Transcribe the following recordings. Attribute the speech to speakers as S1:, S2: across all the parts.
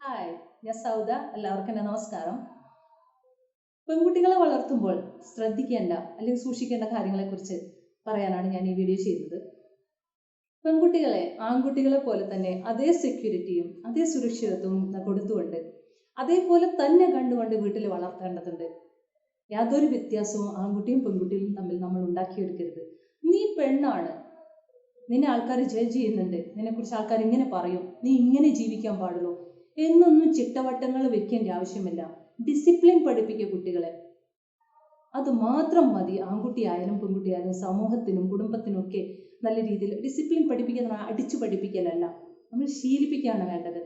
S1: Hi, ഞാൻ സൗദ. എല്ലാവർക്കും എൻ്റെ നമസ്കാരം. പെൺകുട്ടികളെ വളർത്തുമ്പോൾ ശ്രദ്ധിക്കേണ്ട അല്ലെങ്കിൽ സൂക്ഷിക്കേണ്ട കാര്യങ്ങളെക്കുറിച്ച് പറയാനാണ് ഞാൻ ഈ വീഡിയോ ചെയ്യുന്നത്. പെൺകുട്ടികളെ ആൺകുട്ടികളെ പോലെ തന്നെ അതേ സെക്യൂരിറ്റിയും അതേ സുരക്ഷിതത്വവും കൊടുത്തുകൊണ്ട് അതേപോലെ തന്നെ കണ്ടുകൊണ്ട് വീട്ടിൽ വളർത്തേണ്ടതുണ്ട്. യാതൊരു വ്യത്യാസവും ആൺകുട്ടിയും പെൺകുട്ടിയും തമ്മിൽ നമ്മൾ ഉണ്ടാക്കിയെടുക്കരുത്. നീ പെണ്ണാണ്, നിന്നെ ആൾക്കാർ ജഡ്ജ് ചെയ്യുന്നുണ്ട്, നിന്നെക്കുറിച്ച് ആൾക്കാർ ഇങ്ങനെ പറയും, നീ ഇങ്ങനെ ജീവിക്കാൻ പാടുള്ളൂ എന്നൊന്നും ചിട്ടവട്ടങ്ങൾ വെക്കേണ്ട ആവശ്യമില്ല. ഡിസിപ്ലിൻ പഠിപ്പിക്കുക കുട്ടികളെ, അത് മാത്രം മതി. ആൺകുട്ടിയായാലും പെൺകുട്ടിയായാലും സമൂഹത്തിനും കുടുംബത്തിനും ഒക്കെ നല്ല രീതിയിൽ ഡിസിപ്ലിൻ പഠിപ്പിക്കുക. അടിച്ചു പഠിപ്പിക്കലല്ല, നമ്മൾ ശീലിപ്പിക്കുകയാണ് വേണ്ടത്.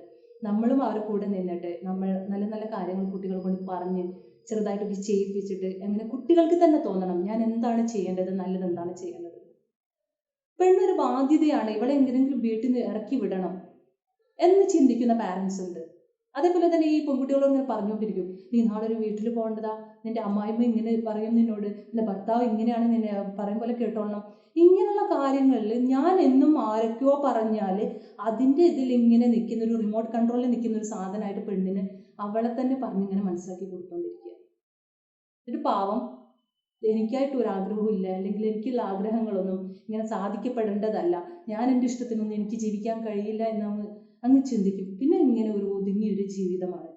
S1: നമ്മളും അവരുടെ കൂടെ നിന്നിട്ട് നമ്മൾ നല്ല നല്ല കാര്യങ്ങൾ കുട്ടികളെ കൊണ്ട് പറഞ്ഞ് ചെറുതായിട്ടൊക്കെ ചെയ്യിപ്പിച്ചിട്ട് അങ്ങനെ കുട്ടികൾക്ക് തന്നെ തോന്നണം ഞാൻ എന്താണ് ചെയ്യേണ്ടത്, നല്ലത് എന്താണ് ചെയ്യേണ്ടത്. പെണ്ണൊരു ബാധ്യതയാണ്, ഇവളെ എന്തെങ്കിലും വീട്ടിൽ നിന്ന് ഇറക്കി വിടണം എന്ന് ചിന്തിക്കുന്ന പാരൻസ് ഉണ്ട്. അതേപോലെ തന്നെ ഈ പെൺകുട്ടികളോട് ഇങ്ങനെ പറഞ്ഞുകൊണ്ടിരിക്കും, നീ നാളെ ഒരു വീട്ടിൽ പോകേണ്ടതാ, നിന്റെ അമ്മായിമ്മ ഇങ്ങനെ പറയും നിന്നോട്, നിന്റെ ഭർത്താവ് ഇങ്ങനെയാണ്, നിന്നെ പറയും പോലെ കേട്ടോളണം. ഇങ്ങനെയുള്ള കാര്യങ്ങളിൽ ഞാൻ എന്നും ആരൊക്കെയോ പറഞ്ഞാൽ അതിൻ്റെ ഇതിൽ ഇങ്ങനെ നിൽക്കുന്ന ഒരു റിമോട്ട് കൺട്രോളിൽ നിൽക്കുന്ന ഒരു സാധനമായിട്ട് പെണ്ണിന് അവളെ തന്നെ പറഞ്ഞിങ്ങനെ മനസ്സിലാക്കി കൊടുത്തുകൊണ്ടിരിക്കുക. ഒരു പാവം, എനിക്കായിട്ട് ഒരു ആഗ്രഹവും ഇല്ല, അല്ലെങ്കിൽ എനിക്കുള്ള ആഗ്രഹങ്ങളൊന്നും ഇങ്ങനെ സാധിക്കപ്പെടേണ്ടതല്ല, ഞാൻ എൻ്റെ ഇഷ്ടത്തിനൊന്നും എനിക്ക് ജീവിക്കാൻ കഴിയില്ല എന്നങ്ങ് ചിന്തിക്കും. പിന്നെ ഇങ്ങനെ ഒരു ഒതുങ്ങിയൊരു ജീവിതമാണ്.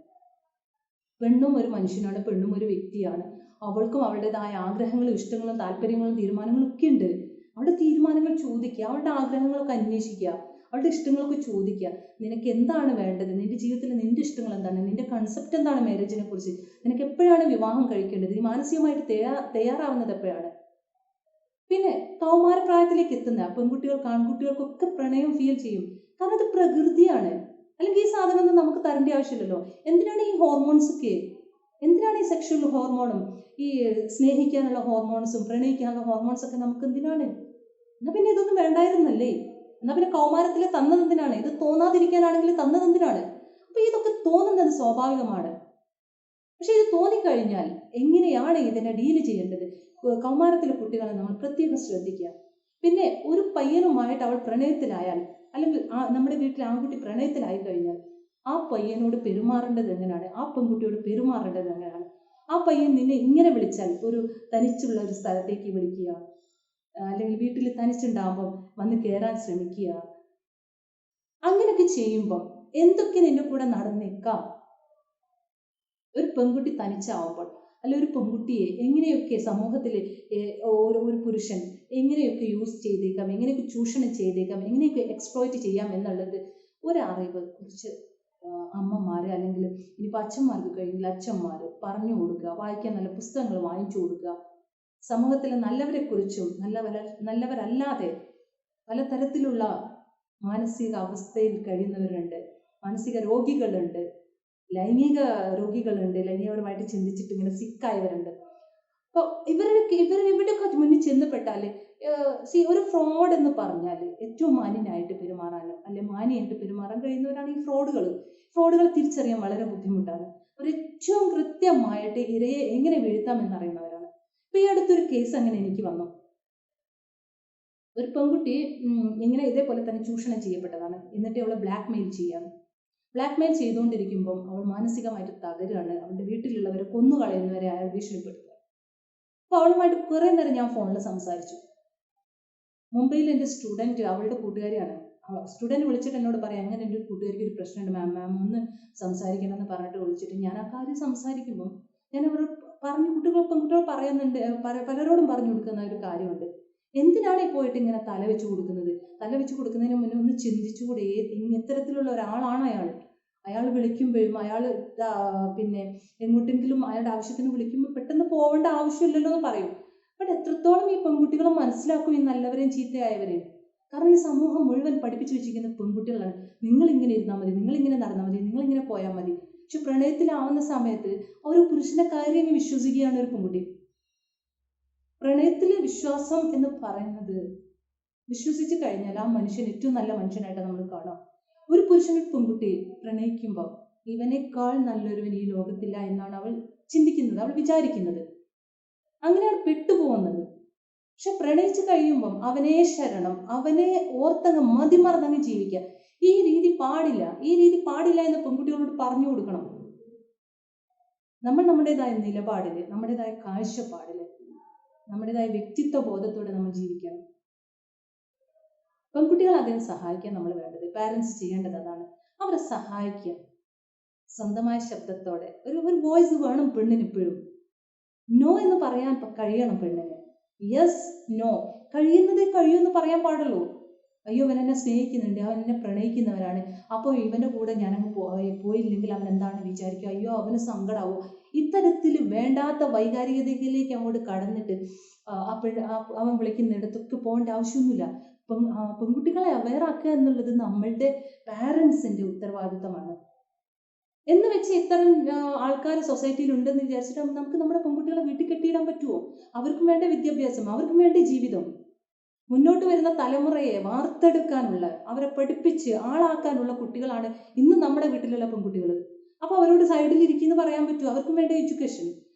S1: പെണ്ണും ഒരു മനുഷ്യനാണ്, പെണ്ണും ഒരു വ്യക്തിയാണ്. അവൾക്കും അവളുടേതായ ആഗ്രഹങ്ങളും ഇഷ്ടങ്ങളും താല്പര്യങ്ങളും തീരുമാനങ്ങളും ഒക്കെ ഉണ്ട്. അവളുടെ തീരുമാനങ്ങൾ ചോദിക്കുക, അവളുടെ ആഗ്രഹങ്ങളൊക്കെ അന്വേഷിക്കുക, അവളുടെ ഇഷ്ടങ്ങളൊക്കെ ചോദിക്കുക. നിനക്ക് എന്താണ് വേണ്ടത്, നിന്റെ ജീവിതത്തിൽ നിന്റെ ഇഷ്ടങ്ങൾ എന്താണ്, നിന്റെ കൺസെപ്റ്റ് എന്താണ് മാരേജിനെ കുറിച്ച്, നിനക്ക് എപ്പോഴാണ് വിവാഹം കഴിക്കേണ്ടത്, നീ മാനസികമായിട്ട് തയ്യാറാവുന്നത് എപ്പോഴാണ്. പിന്നെ കൗമാരപ്രായത്തിലേക്ക് എത്തുന്ന പെൺകുട്ടികൾക്ക് ആൺകുട്ടികൾക്കൊക്കെ പ്രണയം ഫീൽ ചെയ്യും. കാരണം അത് പ്രകൃതിയാണ്. അല്ലെങ്കിൽ ഈ സാധനമൊന്നും നമുക്ക് തരേണ്ട ആവശ്യമില്ലല്ലോ. എന്തിനാണ് ഈ ഹോർമോൺസ് ഒക്കെ, എന്തിനാണ് ഈ സെക്ഷൽ ഹോർമോണും ഈ സ്നേഹിക്കാനുള്ള ഹോർമോൺസും പ്രണയിക്കാനുള്ള ഹോർമോൺസ് ഒക്കെ നമുക്ക് എന്തിനാണ്? എന്നാ പിന്നെ ഇതൊന്നും വേണ്ടായിരുന്നല്ലേ? എന്നാ പിന്നെ കൗമാരത്തിൽ തന്നത് എന്തിനാണ്? ഇത് തോന്നാതിരിക്കാനാണെങ്കിൽ തന്നത് എന്തിനാണ്? അപ്പൊ ഇതൊക്കെ തോന്നുന്നത് സ്വാഭാവികമാണ്. പക്ഷെ ഇത് തോന്നിക്കഴിഞ്ഞാൽ എങ്ങനെയാണ് ഇതിനെ ഡീല് ചെയ്യേണ്ടത്? കൗമാരത്തിലെ കുട്ടികളെ നമ്മൾ പ്രത്യേകം ശ്രദ്ധിക്കുക. പിന്നെ ഒരു പയ്യനുമായിട്ട് അവൾ പ്രണയത്തിലായാൽ, അല്ലെങ്കിൽ നമ്മുടെ വീട്ടിൽ ആൺകുട്ടി പ്രണയത്തിലായി കഴിഞ്ഞാൽ ആ പയ്യനോട് പെരുമാറേണ്ടത് എങ്ങനെയാണ്, ആ പെൺകുട്ടിയോട് പെരുമാറേണ്ടത് എങ്ങനെയാണ്. ആ പയ്യൻ നിന്നെ ഇങ്ങനെ വിളിച്ചാൽ ഒരു തനിച്ചുള്ള ഒരു സ്ഥലത്തേക്ക് വിളിക്കുക, അല്ലെങ്കിൽ വീട്ടിൽ തനിച്ചുണ്ടാകുമ്പം വന്ന് കയറാൻ ശ്രമിക്കുക. അങ്ങനെയൊക്കെ ചെയ്യുമ്പം എന്തൊക്കെ നിന്റെ കൂടെ നടന്നേക്കാം. ഒരു പെൺകുട്ടി തനിച്ചാവുമ്പോൾ, അല്ലെ ഒരു പെൺകുട്ടിയെ എങ്ങനെയൊക്കെ സമൂഹത്തിൽ ഒരു പുരുഷൻ എങ്ങനെയൊക്കെ യൂസ് ചെയ്തേക്കാം, എങ്ങനെയൊക്കെ ചൂഷണം ചെയ്തേക്കാം, എങ്ങനെയൊക്കെ എക്സ്പ്ലോയിറ്റ് ചെയ്യാം എന്നുള്ളത് ഒരറിവ് കുറച്ച് അമ്മമാര്, അല്ലെങ്കിൽ ഇനിയിപ്പോൾ അച്ഛന്മാർക്ക് കഴിയുമെങ്കിൽ അച്ഛന്മാർ പറഞ്ഞു കൊടുക്കുക. വായിക്കാൻ നല്ല പുസ്തകങ്ങൾ വാങ്ങിച്ചു കൊടുക്കുക. സമൂഹത്തിലെ നല്ലവരെ കുറിച്ചും നല്ലവരല്ലാതെ പലതരത്തിലുള്ള മാനസിക അവസ്ഥയിൽ കഴിയുന്നവരുണ്ട്, മാനസിക രോഗികളുണ്ട്, ലൈംഗിക രോഗികളുണ്ട്, ലൈംഗികപരമായിട്ട് ചിന്തിച്ചിട്ട് ഇങ്ങനെ സിക്കായവരുണ്ട്. അപ്പോൾ ഇവരുടെയൊക്കെ മുന്നിൽ ചെന്നപ്പെട്ടാൽ ഒരു ഫ്രോഡ് എന്ന് പറഞ്ഞാൽ ഏറ്റവും മാന്യനായിട്ട് പെരുമാറാനും അല്ലെ മാന്യമായിട്ട് പെരുമാറാൻ കഴിയുന്നവരാണ് ഈ ഫ്രോഡുകൾ തിരിച്ചറിയാൻ വളരെ ബുദ്ധിമുട്ടാണ്. അവർ ഏറ്റവും കൃത്യമായിട്ട് ഇരയെ എങ്ങനെ വീഴ്ത്താം എന്നറിയുന്നവരാണ്. ഇപ്പൊ ഈ അടുത്തൊരു കേസ് അങ്ങനെ എനിക്ക് വന്നു. ഒരു പെൺകുട്ടി ഇങ്ങനെ ഇതേപോലെ തന്നെ ചൂഷണം ചെയ്യപ്പെട്ടതാണ്. എന്നിട്ട് അവളെ ബ്ലാക്ക്മെയിൽ ചെയ്തുകൊണ്ടിരിക്കുമ്പം അവൾ മാനസികമായിട്ട് തകരുകയാണ്. അവളുടെ വീട്ടിലുള്ളവരെ കൊന്നുകളയുന്നവരെ അയാൾ ഭീഷണിപ്പെടുത്തുക. അപ്പോൾ അവളുമായിട്ട് കുറേ നേരം ഞാൻ ഫോണിൽ സംസാരിച്ചു. മുംബൈയിൽ എൻ്റെ സ്റ്റുഡൻറ്റ്, അവളുടെ കൂട്ടുകാരിയാണ്. സ്റ്റുഡൻറ്റ് വിളിച്ചിട്ട് എന്നോട് പറയാം, അങ്ങനെ എൻ്റെ ഒരു കൂട്ടുകാരിക്ക് ഒരു പ്രശ്നമുണ്ട് മാം ഒന്ന് സംസാരിക്കണമെന്ന് പറഞ്ഞിട്ട് വിളിച്ചിട്ട് ഞാൻ ആ കാര്യം സംസാരിക്കുമ്പം ഞാൻ അവരോട് പറഞ്ഞു, പെൺകുട്ടികൾ പറയുന്നുണ്ട്, പലരോടും പറഞ്ഞു കൊടുക്കുന്ന ഒരു കാര്യമുണ്ട്. എന്തിനാണ് ഈ പോയിട്ട് ഇങ്ങനെ തല വെച്ച് കൊടുക്കുന്നതിന് മുന്നേ ഒന്ന് ചിന്തിച്ചുകൂടെ? ഇത്തരത്തിലുള്ള ഒരാളാണ് അയാൾ വിളിക്കുമ്പോഴും അയാൾ പിന്നെ എങ്ങോട്ടെങ്കിലും അയാളുടെ ആവശ്യത്തിന് വിളിക്കുമ്പോൾ പെട്ടെന്ന് പോവേണ്ട ആവശ്യമില്ലല്ലോ എന്ന് പറയും. ബട്ട് എത്രത്തോളം ഈ പെൺകുട്ടികളെ മനസ്സിലാക്കും ഈ നല്ലവരെയും ചീത്തയായവരെയും? കാരണം ഈ സമൂഹം മുഴുവൻ പഠിപ്പിച്ചു വെച്ചിരിക്കുന്ന പെൺകുട്ടികളാണ്, നിങ്ങളിങ്ങനെ ഇരുന്നാൽ മതി, നിങ്ങളിങ്ങനെ നടന്നാൽ മതി, നിങ്ങളിങ്ങനെ പോയാൽ മതി. പക്ഷെ പ്രണയത്തിലാവുന്ന സമയത്ത് ഒരു പുരുഷനെ കയറി അങ്ങ് വിശ്വസിക്കുകയാണ് ഒരു പെൺകുട്ടി. പ്രണയത്തിലെ വിശ്വാസം എന്ന് പറയുന്നത്, വിശ്വസിച്ച് കഴിഞ്ഞാൽ ആ മനുഷ്യൻ ഏറ്റവും നല്ല മനുഷ്യനായിട്ട് നമ്മൾ കാണാം. ഒരു പുരുഷൻ ഒരു പെൺകുട്ടി പ്രണയിക്കുമ്പോൾ ഇവനേക്കാൾ നല്ലൊരുവൻ ഈ ലോകത്തില്ല എന്നാണ് അവൾ ചിന്തിക്കുന്നത്, അവൾ വിചാരിക്കുന്നത്. അങ്ങനെയാണ് പെട്ടുപോകുന്നത്. പക്ഷെ പ്രണയിച്ച് കഴിയുമ്പം അവനെ ശരണം, അവനെ ഓർത്തങ്ങ് മതിമറന്നങ്ങ് ജീവിക്കുക. ഈ രീതി പാടില്ല എന്ന് പെൺകുട്ടികളോട് പറഞ്ഞു കൊടുക്കണം. നമ്മൾ നമ്മുടേതായ നിലപാടില്, നമ്മുടേതായ കാഴ്ചപ്പാടില്, നമ്മുടേതായ വ്യക്തിത്വ ബോധത്തോടെ നമ്മൾ ജീവിക്കണം. പെൺകുട്ടികൾ അതിനെ സഹായിക്കാൻ നമ്മൾ വേണ്ടത്, പാരൻസ് ചെയ്യേണ്ടത് അതാണ്. അവരെ സഹായിക്കുക സ്വന്തമായ ശബ്ദത്തോടെ. ഒരു വോയിസ് വേണം പെണ്ണിന് എപ്പോഴും. നോ എന്ന് പറയാൻ കഴിയണം പെണ്ണിന്. യെസ്, നോ, കഴിയുമെന്ന് പറയാൻ പാടുള്ളൂ. അയ്യോ, അവൻ എന്നെ സ്നേഹിക്കുന്നുണ്ട്, അവൻ എന്നെ പ്രണയിക്കുന്നവരാണ്, അപ്പോൾ ഇവന്റെ കൂടെ ഞാനങ്ങ് പോയില്ലെങ്കിൽ അവൻ എന്താണ് വിചാരിക്കുക, അയ്യോ അവന് സങ്കടാവോ, ഇത്തരത്തിൽ വേണ്ടാത്ത വൈകാരികതയിലേക്ക് അങ്ങോട്ട് കടന്നിട്ട് അവൻ വിളിക്കുന്നിടത്തൊക്കെ പോകേണ്ട ആവശ്യമൊന്നുമില്ല. പെൺകുട്ടികളെ അവെയറാക്കുക എന്നുള്ളത് നമ്മളുടെ പാരൻസിന്റെ ഉത്തരവാദിത്തമാണ്. എന്ന് വെച്ച് ഇത്തരം ആൾക്കാർ സൊസൈറ്റിയിൽ ഉണ്ടെന്ന് വിചാരിച്ചിട്ട് നമുക്ക് നമ്മുടെ പെൺകുട്ടികളെ വീട്ടിൽ കെട്ടിയിടാൻ പറ്റുമോ? അവർക്കും വേണ്ട വിദ്യാഭ്യാസം, അവർക്കും വേണ്ട ജീവിതം, മുന്നോട്ട് വരുന്ന തലമുറയെ വാർത്തെടുക്കാനുള്ള, അവരെ പഠിപ്പിച്ച് ആളാക്കാനുള്ള കുട്ടികളാണ് ഇന്ന് നമ്മുടെ വീട്ടിലുള്ള പെൺകുട്ടികൾ. അപ്പോൾ അവരോട് സൈഡിൽ ഇരിക്കുന്നു പറയാൻ പറ്റുമോ? അവർക്കും വേണ്ട എഡ്യൂക്കേഷൻ.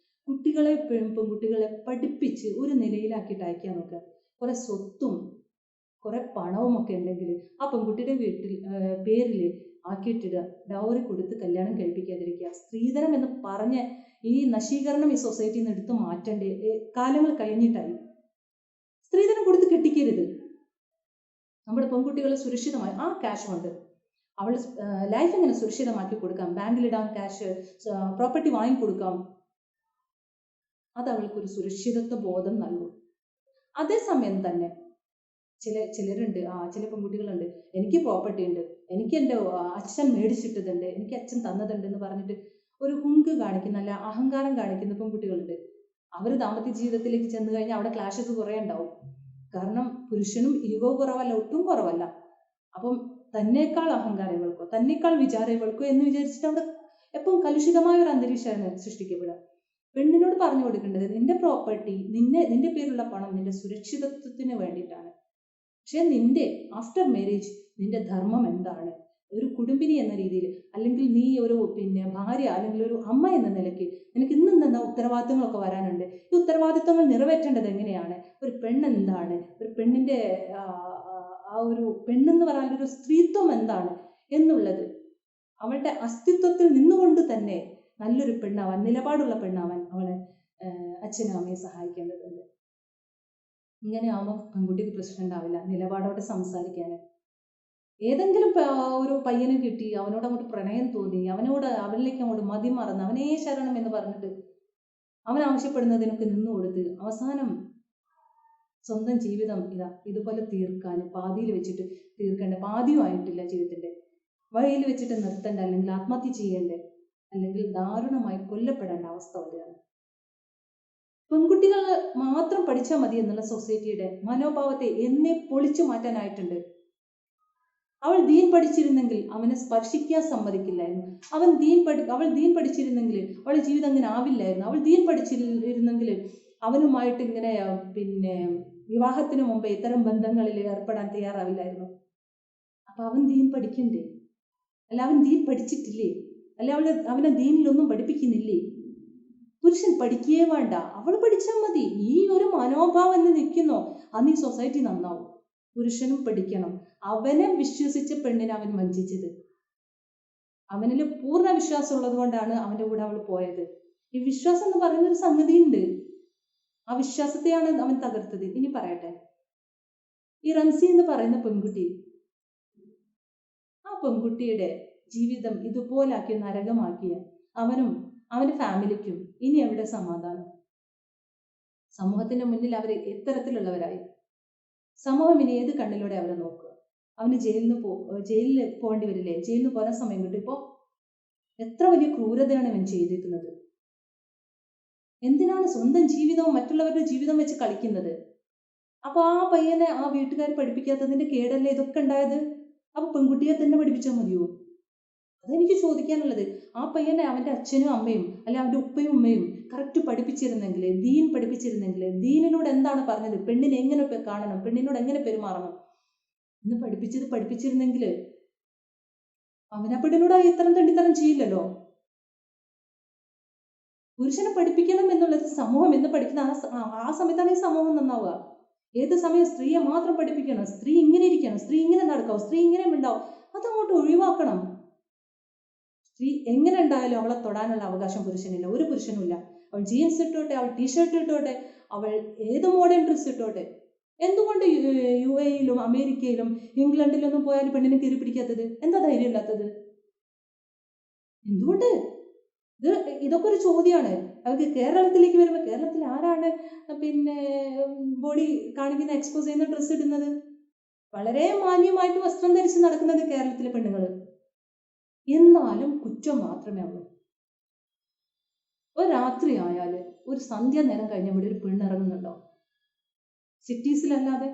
S1: പെൺകുട്ടികളെ പഠിപ്പിച്ച് ഒരു നിലയിലാക്കിയിട്ട് അയക്കാൻ നോക്കുക. കുറെ സ്വത്തും കുറെ പണവും ഒക്കെ ഉണ്ടെങ്കിൽ ആ പെൺകുട്ടിയുടെ പേരിൽ ആക്കിയിട്ടിടുക, ഡൗറി കൊടുത്ത് കല്യാണം കഴിപ്പിക്കാതിരിക്കുക. സ്ത്രീധനം എന്ന് പറഞ്ഞ ഈ നശീകരണം ഈ സൊസൈറ്റിയിൽ നിന്ന് എടുത്ത് മാറ്റേണ്ട കാലങ്ങൾ കഴിഞ്ഞിട്ടായി. സ്ത്രീധനം കൊടുത്ത് കെട്ടിക്കരുത്. നമ്മുടെ പെൺകുട്ടികളെ സുരക്ഷിതമായി ആ ക്യാഷ് കൊണ്ട് അവൾ ലൈഫ് എങ്ങനെ സുരക്ഷിതമാക്കി കൊടുക്കാം, ബാങ്കിലിടാൻ ക്യാഷ്, പ്രോപ്പർട്ടി വാങ്ങിക്കൊടുക്കാം. അത് അവൾക്കൊരു സുരക്ഷിതത്വ ബോധം നൽകും. അതേസമയം തന്നെ ചിലരുണ്ട്, ചില പെൺകുട്ടികളുണ്ട്, എനിക്ക് പ്രോപ്പർട്ടി ഉണ്ട്, എനിക്ക് എൻ്റെ അച്ഛൻ മേടിച്ചിട്ടതുണ്ട്, എനിക്ക് അച്ഛൻ തന്നതുണ്ട് എന്ന് പറഞ്ഞിട്ട് ഒരു ഹുങ്ക് കാണിക്കുന്ന, അല്ല അഹങ്കാരം കാണിക്കുന്ന പെൺകുട്ടികളുണ്ട്. അവർ ദാമ്പത്യ ജീവിതത്തിലേക്ക് ചെന്ന് കഴിഞ്ഞാൽ അവിടെ ക്ലാഷസ് കുറേ ഉണ്ടാവും. കാരണം പുരുഷനും ഈഗോ കുറവല്ല, ഒട്ടും കുറവല്ല. അപ്പം തന്നേക്കാൾ അഹങ്കാരം ഇവൾക്കോ, തന്നേക്കാൾ വിചാരം ഇവൾക്കോ എന്ന് വിചാരിച്ചിട്ട് അവിടെ എപ്പം കലുഷിതമായ ഒരു അന്തരീക്ഷമാണ് സൃഷ്ടിക്കപ്പെടുക. പെണ്ണിനോട് പറഞ്ഞു കൊടുക്കേണ്ടത്, നിന്റെ പ്രോപ്പർട്ടി, നിന്റെ പേരുള്ള പണം നിന്റെ സുരക്ഷിതത്വത്തിന് വേണ്ടിയിട്ടാണ്. പക്ഷെ നിന്റെ ആഫ്റ്റർ മാരേജ് നിന്റെ ധർമ്മം എന്താണ്? ഒരു കുടുംബിനി എന്ന രീതിയിൽ, അല്ലെങ്കിൽ നീ ഒരു ഭാര്യ, അല്ലെങ്കിൽ ഒരു അമ്മ എന്ന നിലയ്ക്ക് നിനക്ക് ഇന്നും തന്ന ഉത്തരവാദിത്തങ്ങളൊക്കെ വരാനുണ്ട്. ഈ ഉത്തരവാദിത്തങ്ങൾ നിറവേറ്റേണ്ടത് എങ്ങനെയാണ്? ഒരു പെണ്ണെന്താണ്? ഒരു പെണ്ണിന്റെ ആ ഒരു പെണ്ണെന്ന് പറയാൻ ഒരു സ്ത്രീത്വം എന്താണ് എന്നുള്ളത് അവളുടെ അസ്തിത്വത്തിൽ നിന്നുകൊണ്ട് തന്നെ നല്ലൊരു പെണ്ണാവാൻ, നിലപാടുള്ള പെണ്ണാവാൻ അവളെ അച്ഛനും അമ്മയെ സഹായിക്കേണ്ടതുണ്ട്. ഇങ്ങനെ ആവുമ്പോൾ പെൺകുട്ടിക്ക് പ്രശ്നം ഉണ്ടാവില്ല നിലപാടോടെ സംസാരിക്കാൻ. ഏതെങ്കിലും ഒരു പയ്യനെ കിട്ടി, അവനോട് അങ്ങോട്ട് പ്രണയം തോന്നി, അവനിലേക്ക് അങ്ങോട്ട് മതിമറന്ന് അവനേ ശരണം എന്ന് പറഞ്ഞിട്ട് അവൻ ആവശ്യപ്പെടുന്നതിനൊക്കെ നിന്നു കൊടുത്ത് അവസാനം സ്വന്തം ജീവിതം ഇതുപോലെ തീർക്കാൻ പാതിയിൽ വെച്ചിട്ട് തീർക്കേണ്ട, പാതിയും ആയിട്ടില്ല ജീവിതത്തിന്റെ വഴിയിൽ വെച്ചിട്ട് നിർത്തേണ്ട, അല്ലെങ്കിൽ ആത്മഹത്യ ചെയ്യേണ്ട, അല്ലെങ്കിൽ ദാരുണമായി കൊല്ലപ്പെടേണ്ട അവസ്ഥ വരികയാണ്. പെൺകുട്ടികൾ മാത്രം പഠിച്ചാൽ മതി എന്നുള്ള സൊസൈറ്റിയുടെ മനോഭാവത്തെ എന്നേ പൊളിച്ചു മാറ്റാനായിട്ടുണ്ട്. അവൾ ദീൻ പഠിച്ചിരുന്നെങ്കിൽ അവനെ സ്പർശിക്കാൻ സമ്മതിക്കില്ലായിരുന്നു. അവൾ ദീൻ പഠിച്ചിരുന്നെങ്കിൽ അവളുടെ ജീവിതം അങ്ങനെ ആവില്ലായിരുന്നു. അവൾ ദീൻ പഠിച്ചിരുന്നെങ്കിൽ അവനുമായിട്ട് ഇങ്ങനെ വിവാഹത്തിന് മുമ്പ് ഇത്തരം ബന്ധങ്ങളിൽ ഏർപ്പെടാൻ തയ്യാറാവില്ലായിരുന്നു. അപ്പൊ അവൻ ദീൻ പഠിക്കണ്ടേ? അല്ല അവൻ ദീൻ പഠിച്ചിട്ടില്ലേ? അല്ല അവനെ ദീനിലൊന്നും പഠിപ്പിക്കുന്നില്ലേ? പുരുഷൻ പഠിക്കുകയേ വേണ്ട, അവൾ പഠിച്ചാൽ മതി. ഈ ഒരു മനോഭാവം എന്ന് നിൽക്കുന്നോ അന്ന് ഈ സൊസൈറ്റി നന്നാവും. പുരുഷനും പഠിക്കണം. അവനെ വിശ്വസിച്ച പെണ്ണിനെ അവൻ വഞ്ചിച്ചത്. അവനിൽ പൂർണ്ണ വിശ്വാസം ഉള്ളത് കൊണ്ടാണ് അവന്റെ കൂടെ അവൾ പോയത്. ഈ വിശ്വാസം എന്ന് പറയുന്ന ഒരു സംഗതി ഉണ്ട്. ആ വിശ്വാസത്തെയാണ് അവൻ തകർത്തത്. ഇനി പറയട്ടെ, ഈ റംസി എന്ന് പറയുന്ന പെൺകുട്ടി, ആ പെൺകുട്ടിയുടെ ജീവിതം ഇതുപോലാക്കിയ നരകമാക്കിയ അവനും അവന്റെ ഫാമിലിക്കും ഇനി എവിടെ സമാധാനം? സമൂഹത്തിന്റെ മുന്നിൽ അവർ എത്തരത്തിലുള്ളവരായി? സമൂഹം ഇനി ഏത് കണ്ണിലൂടെ അവരെ നോക്കുക? അവന് ജയിലിൽ പോകേണ്ടി വരില്ലേ? ജയിലിൽ നിന്ന് പോരാൻ സമയം കിട്ടും. ഇപ്പോ എത്ര വലിയ ക്രൂരതയാണ് അവൻ ചെയ്തിരിക്കുന്നത്. എന്തിനാണ് സ്വന്തം ജീവിതവും മറ്റുള്ളവരുടെ ജീവിതം വെച്ച് കളിക്കുന്നത്? അപ്പൊ ആ പയ്യനെ ആ വീട്ടുകാർ പഠിപ്പിക്കാത്തതിന്റെ കേടല്ലേ ഇതൊക്കെ ഉണ്ടായത്? അപ്പൊ പെൺകുട്ടിയെ തന്നെ പഠിപ്പിച്ചാൽ മതിയോ? അതെനിക്ക് ചോദിക്കാനുള്ളത്. ആ പയ്യനെ അവന്റെ അച്ഛനും അമ്മയും അല്ലെ അവന്റെ ഉപ്പയും ഉമ്മയും കറക്റ്റ് പഠിപ്പിച്ചിരുന്നെങ്കിൽ, ദീൻ പഠിപ്പിച്ചിരുന്നെങ്കിൽ, ദീനിനോട് എന്താണ് പറഞ്ഞത്, പെണ്ണിനെ എങ്ങനെ കാണണം, പെണ്ണിനോട് എങ്ങനെ പെരുമാറണം എന്ന് പഠിപ്പിച്ചിരുന്നെങ്കിൽ അവൻ ആ പെണ്ണിനോട് ഇത്തരം തണ്ടിത്തരം ചെയ്യില്ലല്ലോ. പുരുഷനെ പഠിപ്പിക്കണം എന്നുള്ളത് സമൂഹം എന്ന് പഠിക്കുന്ന ആ സമയത്താണ് ഈ സമൂഹം നന്നാവുക. ഏത് സമയം സ്ത്രീയെ മാത്രം പഠിപ്പിക്കണം, സ്ത്രീ ഇങ്ങനെ ഇരിക്കണം, സ്ത്രീ ഇങ്ങനെ നടക്കാവും, സ്ത്രീ ഇങ്ങനെ ഉണ്ടാവും, അതങ്ങോട്ട് ഒഴിവാക്കണം. സ്ത്രീ എങ്ങനെ ഉണ്ടായാലും അവളെ തൊടാനുള്ള അവകാശം പുരുഷനില്ല, ഒരു പുരുഷനും ഇല്ല. അവൾ ജീൻസ് ഇട്ടോട്ടെ, അവൾ ടീഷർട്ട് ഇട്ടോട്ടെ, അവൾ ഏത് മോഡേൺ ഡ്രസ് ഇട്ടോട്ടെ. എന്തുകൊണ്ട് UAE-യിലും അമേരിക്കയിലും ഇംഗ്ലണ്ടിലൊന്നും പോയാൽ പെണ്ണിനെ കയറി പിടിക്കാത്തത്? എന്താ ധൈര്യം ഇല്ലാത്തത്? എന്തുകൊണ്ട്? ഇതൊക്കെ ഒരു ചോദ്യമാണ്. അവർക്ക് കേരളത്തിലേക്ക് വരുമ്പോൾ കേരളത്തിൽ ആരാണ് പിന്നെ ബോഡി കാണിക്കുന്ന എക്സ്പോസ് ചെയ്യുന്ന ഡ്രസ്സ് ഇടുന്നത്? വളരെ മാന്യമായിട്ട് വസ്ത്രം ധരിച്ച് നടക്കുന്നത് കേരളത്തിലെ പെണ്ണുങ്ങൾ. എന്നാലും കുറ്റം മാത്രമേ ഉള്ളൂ. ഒരു രാത്രി ആയാൽ ഒരു സന്ധ്യ നേരം കഴിഞ്ഞ ഇവിടെ ഒരു പെണ്ണിറങ്ങുന്നുണ്ടോ? സിറ്റീസിലല്ലാതെ.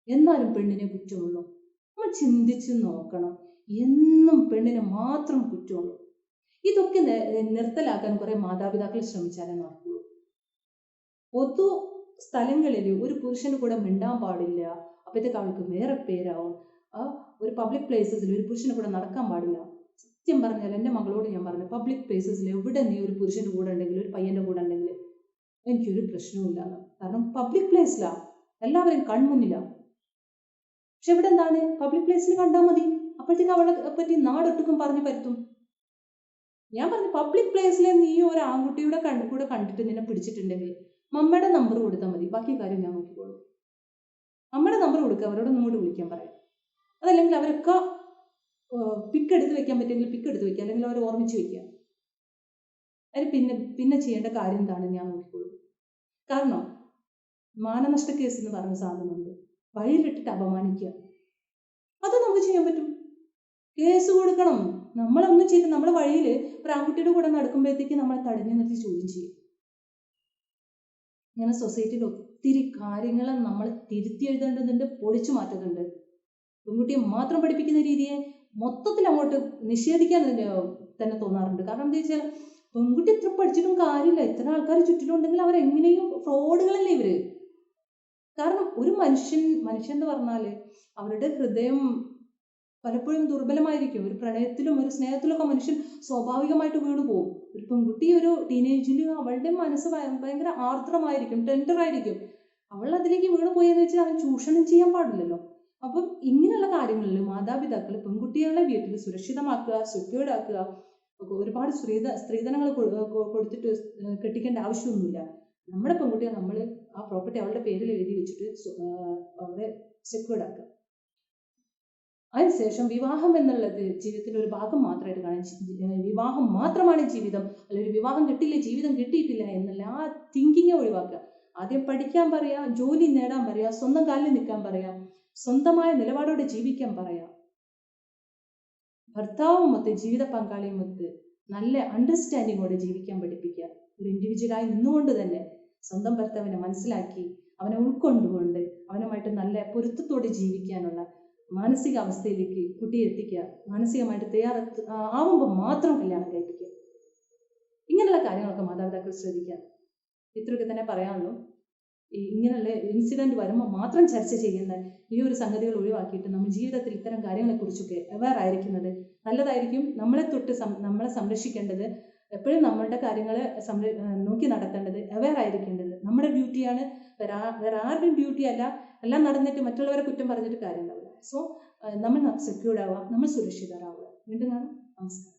S1: എന്നാലും പെണ്ണിനെ കുറ്റമുള്ളൂ. നമ്മൾ ചിന്തിച്ച് നോക്കണം. എന്നും പെണ്ണിനെ മാത്രം കുറ്റമുള്ളൂ. ഇതൊക്കെ നിർത്തലാക്കാൻ കുറെ മാതാപിതാക്കൾ ശ്രമിച്ചാലേ നടക്കുള്ളൂ. പൊതു സ്ഥലങ്ങളിൽ ഒരു പുരുഷന് കൂടെ മിണ്ടാൻ പാടില്ല, അപ്പോഴത്തേക്ക് അവൾക്ക് വേറെ പേരാവും. ഒരു പബ്ലിക് പ്ലേസസിൽ ഒരു പുരുഷന് കൂടെ നടക്കാൻ പാടില്ല. സത്യം പറഞ്ഞാൽ എൻ്റെ മകളോട് ഞാൻ പറഞ്ഞു, പബ്ലിക് പ്ലേസസിൽ എവിടെ നീ ഒരു പുരുഷൻ്റെ കൂടെ ഉണ്ടെങ്കിൽ, ഒരു പയ്യൻ്റെ കൂടെ ഉണ്ടെങ്കിൽ എനിക്കൊരു പ്രശ്നവുമില്ല. കാരണം പബ്ലിക് പ്ലേസിലാണ്, എല്ലാവരും കൺമുന്നിലാണ്. പക്ഷെ ഇവിടെ എന്താണ്, പബ്ലിക് പ്ലേസിൽ കണ്ടാൽ മതി, അപ്പോഴത്തേക്ക് അവളെ പറ്റി നാടൊട്ടുക്കും പറഞ്ഞു പരത്തും. ഞാൻ പറഞ്ഞു, പബ്ലിക് പ്ലേസിൽ നീ ഒരു ആൺകുട്ടിയുടെ കൂടെ കണ്ടിട്ട് നിന്നെ പിടിച്ചിട്ടുണ്ടെങ്കിൽ മമ്മയുടെ നമ്പർ കൊടുത്താൽ മതി, ബാക്കി കാര്യം ഞാൻ നോക്കിക്കോളും. അമ്മയുടെ നമ്പർ കൊടുക്കുക, അവരോട് ഇങ്ങോട്ട് വിളിക്കാൻ പറയാം. അതല്ലെങ്കിൽ അവരൊക്കെ പിക്ക് എടുത്ത് വെക്കാൻ പറ്റുമെങ്കിൽ പിക്ക് എടുത്ത് വെക്കുക, അല്ലെങ്കിൽ അവർ ഓർമ്മിച്ച് വെക്കുക. അതിന് പിന്നെ ചെയ്യേണ്ട കാര്യം എന്താണ് ഞാൻ നോക്കിക്കോളും. കാരണം മാനനഷ്ട കേസ് എന്ന് പറഞ്ഞ സാധനമുണ്ട്, വഴിയിലിട്ടിട്ട് അപമാനിക്കുക, അത് നമുക്ക് ചെയ്യാൻ പറ്റും. കേസ് കൊടുക്കണം. നമ്മളൊന്നും ചെയ്ത് നമ്മൾ വഴിയിൽ ഒരു ആൺകുട്ടിയുടെ കൂടെ നടക്കുമ്പോഴത്തേക്ക് നമ്മളെ തടഞ്ഞു നിർത്തി ചോദ്യം ചെയ്യും. ഇങ്ങനെ സൊസൈറ്റിയിൽ ഒത്തിരി കാര്യങ്ങൾ നമ്മൾ തിരുത്തി എഴുതേണ്ടതുണ്ട്, പൊളിച്ചു മാറ്റുന്നുണ്ട്. പെൺകുട്ടിയെ മാത്രം പഠിപ്പിക്കുന്ന രീതിയെ മൊത്തത്തിൽ അങ്ങോട്ട് നിഷേധിക്കാൻ തന്നെ തോന്നാറുണ്ട്. കാരണം എന്താ വെച്ചാൽ പെൺകുട്ടി ഇത്ര പഠിച്ചിട്ടും കാര്യമില്ല. ഇത്ര ആൾക്കാർ ചുറ്റിലുണ്ടെങ്കിൽ അവരെങ്ങനെയും ഫ്രോഡുകളല്ലേ ഇവര്. കാരണം ഒരു മനുഷ്യൻ എന്ന് പറഞ്ഞാല് അവരുടെ ഹൃദയം പലപ്പോഴും ദുർബലമായിരിക്കും. ഒരു പ്രണയത്തിലും ഒരു സ്നേഹത്തിലൊക്കെ മനുഷ്യൻ സ്വാഭാവികമായിട്ട് വീണു പോകും. ഒരു പെൺകുട്ടി ഒരു ടീനേജിൽ അവളുടെ മനസ്സ് ഭയങ്കര ആർദ്രമായിരിക്കും, ടെൻഡറായിരിക്കും. അവൾ അതിലേക്ക് വീണു പോയെന്ന് വെച്ചാൽ അവൻ ചൂഷണം ചെയ്യാൻ പാടില്ലല്ലോ. അപ്പം ഇങ്ങനെയുള്ള കാര്യങ്ങളിൽ മാതാപിതാക്കൾ പെൺകുട്ടികളെ വീട്ടിൽ സുരക്ഷിതമാക്കുക, സെക്യൂർഡ് ആക്കുക. ഒരുപാട് സ്ത്രീധനങ്ങൾ കൊടുത്തിട്ട് കെട്ടിക്കേണ്ട ആവശ്യമൊന്നുമില്ല. നമ്മുടെ പെൺകുട്ടിയെ നമ്മൾ ആ പ്രോപ്പർട്ടി അവളുടെ പേരിൽ എഴുതി വെച്ചിട്ട് അവരെ സെക്യൂർഡ് ആക്കുക. അതിനുശേഷം വിവാഹം എന്നുള്ളത് ജീവിതത്തിന്റെ ഒരു ഭാഗം മാത്രമായിട്ട് കാണാൻ, വിവാഹം മാത്രമാണ് ജീവിതം, അല്ലെങ്കിൽ വിവാഹം കിട്ടിയില്ല ജീവിതം കിട്ടിയിട്ടില്ല എന്നല്ല, ആ തിങ്കിങ്ങെ ഒഴിവാക്കുക. ആദ്യം പഠിക്കാൻ പറയാം, ജോലി നേടാൻ പറയാം, സ്വന്തം കാലിൽ നിൽക്കാൻ പറയാം, സ്വന്തമായ നിലപാടോടെ ജീവിക്കാൻ പറയാം. ഭർത്താവുമൊത്ത് ജീവിത പങ്കാളിയുമൊത്ത് നല്ല അണ്ടർസ്റ്റാൻഡിങ്ങോടെ ജീവിക്കാൻ പഠിപ്പിക്കുക. ഒരു ഇൻഡിവിജ്വലായി നിന്നുകൊണ്ട് തന്നെ സ്വന്തം ഭർത്താവിനെ മനസ്സിലാക്കി അവനെ ഉൾക്കൊണ്ടുകൊണ്ട് അവനുമായിട്ട് നല്ല പൊരുത്തത്തോടെ ജീവിക്കാനുള്ള മാനസികാവസ്ഥയിലേക്ക് കുട്ടിയെ എത്തിക്കുക. മാനസികമായിട്ട് ആവുമ്പോൾ മാത്രം കല്യാണം കഴിപ്പിക്കുക. ഇങ്ങനെയുള്ള കാര്യങ്ങളൊക്കെ മാതാപിതാക്കൾ ശ്രദ്ധിക്കുക. ഇത്രയൊക്കെ തന്നെ പറയാനുള്ളൂ. ഇങ്ങനെയുള്ള ഇൻസിഡന്റ് വരുമ്പോൾ മാത്രം ചർച്ച ചെയ്യുന്ന ഈ ഒരു സംഗതികൾ ഒഴിവാക്കിയിട്ട് നമ്മൾ ജീവിതത്തിൽ ഇത്തരം കാര്യങ്ങളെക്കുറിച്ചൊക്കെ അവെയർ ആയിരിക്കുന്നത് നല്ലതായിരിക്കും. നമ്മളെ സംരക്ഷിക്കേണ്ടത് എപ്പോഴും നമ്മളുടെ കാര്യങ്ങളെ നോക്കി നടത്തേണ്ടത്, അവെയർ ആയിരിക്കേണ്ടത് നമ്മുടെ ഡ്യൂട്ടിയാണ്. വേറെ ആരുടെയും ഡ്യൂട്ടി അല്ല. എല്ലാം നടന്നിട്ട് മറ്റുള്ളവരെ കുറ്റം പറഞ്ഞിട്ട് കാര്യമുണ്ടാവില്ല. സോ നമ്മൾ സെക്യൂർഡ് ആവുക, നമ്മൾ സുരക്ഷിതരാവുക. വീണ്ടും കാണാം. നമസ്കാരം.